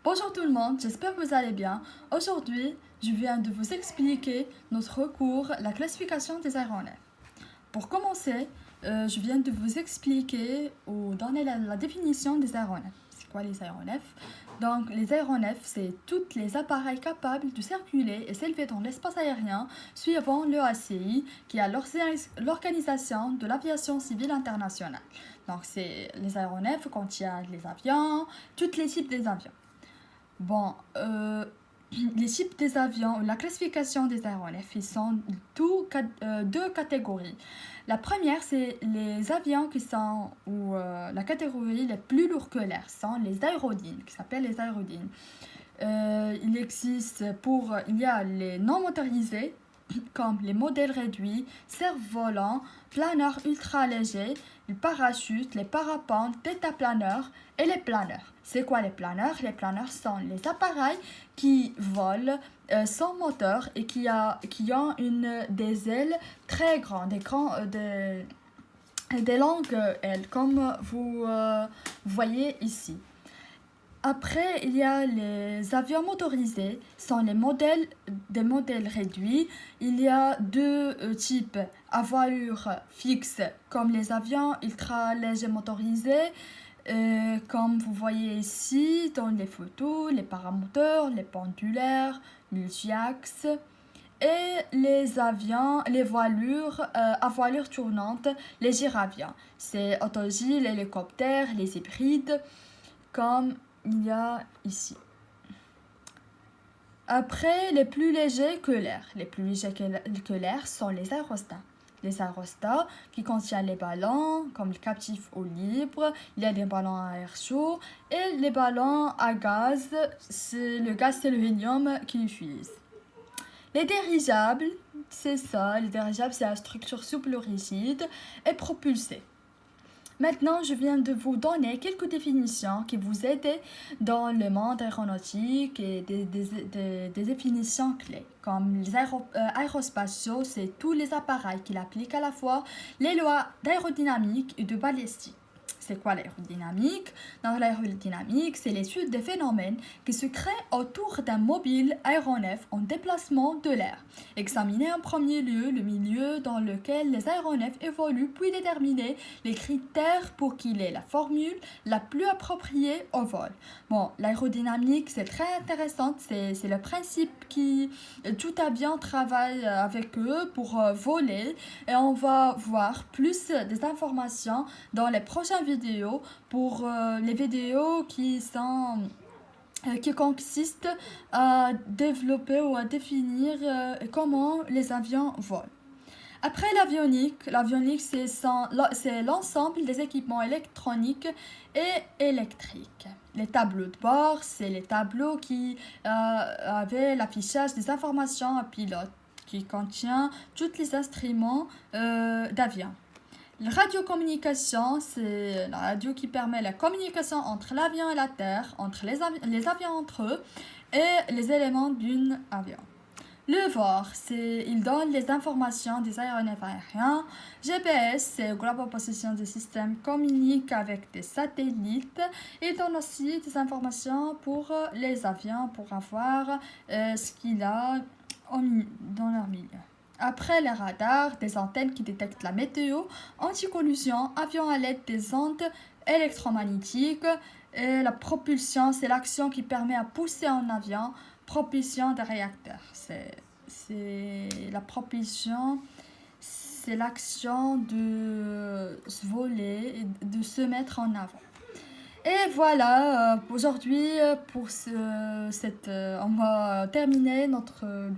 Bonjour tout le monde, j'espère que vous allez bien. Aujourd'hui, je viens de vous expliquer notre cours, la classification des aéronefs. Pour commencer, je viens de vous expliquer ou donner la définition des aéronefs. C'est quoi les aéronefs? Donc, les aéronefs, c'est tous les appareils capables de circuler et s'élever dans l'espace aérien suivant l'OACI, qui est l'Organisation de l'aviation civile internationale. Donc, c'est les aéronefs quand il y a les avions, tous les types des avions. Bon, les types des avions, la classification des aéronefs, ils sont deux catégories. La première, c'est les avions qui sont, ou la catégorie les plus lourde que l'air, sont les aérodynes, qui s'appellent les aérodynes. Il y a les non motorisés, comme les modèles réduits, cerfs-volants, planeurs ultra légers, les parachutes, les parapentes, tétaplaneurs et les planeurs. C'est quoi les planeurs? Les planeurs sont les appareils qui volent sans moteur et qui ont des ailes très grandes, des longues ailes, comme vous voyez ici. Après, il y a les avions motorisés, sont des modèles réduits. Il y a deux types à voilure fixe, comme les avions ultra légers motorisés, comme vous voyez ici dans les photos, les paramoteurs, les pendulaires, multi-axes. Et les voilures à voilure tournante, les gyravions. C'est autogile, hélicoptères, les hybrides, comme il y a ici. Après, les plus légers que l'air. Les plus légers que l'air sont les aérostats. Les aérostats qui contiennent les ballons, comme le captif eau libre, il y a des ballons à air chaud et les ballons à gaz, le gaz c'est le hélium qu'ils utilisent. Les dirigeables, c'est ça, les dirigeables c'est la structure souple rigide et propulsée. Maintenant, je viens de vous donner quelques définitions qui vous aident dans le monde aéronautique et des définitions clés. Comme les aérospatiaux, c'est tous les appareils qui appliquent à la fois les lois d'aérodynamique et de balistique. C'est quoi l'aérodynamique? Dans l'aérodynamique, c'est l'étude des phénomènes qui se créent autour d'un mobile aéronef en déplacement de l'air. Examiner en premier lieu le milieu dans lequel les aéronefs évoluent, puis déterminer les critères pour qu'il ait la formule la plus appropriée au vol. Bon, l'aérodynamique, c'est très intéressant, c'est le principe qui tout avion travaille avec eux pour voler et on va voir plus des informations dans les prochaines vidéos pour les vidéos qui consistent à développer ou à définir comment les avions volent. Après l'avionique, c'est l'ensemble des équipements électroniques et électriques. Les tableaux de bord, c'est les tableaux qui avaient l'affichage des informations à pilote, qui contient tous les instruments d'avion. La radiocommunication, c'est la radio qui permet la communication entre l'avion et la terre, entre les avions entre eux et les éléments d'un avion. Le VOR, il donne les informations des aéronefs aériens. GPS, c'est Global Position System, communique avec des satellites. Il donne aussi des informations pour les avions, pour avoir ce qu'il a dans leur milieu. Après les radars, des antennes qui détectent la météo, anti-collusion, avion à l'aide des ondes électromagnétiques. Et la propulsion, c'est l'action qui permet à pousser un avion. Propulsion des réacteurs. La propulsion, c'est l'action de se voler et de se mettre en avant. Et voilà, aujourd'hui, on va terminer notre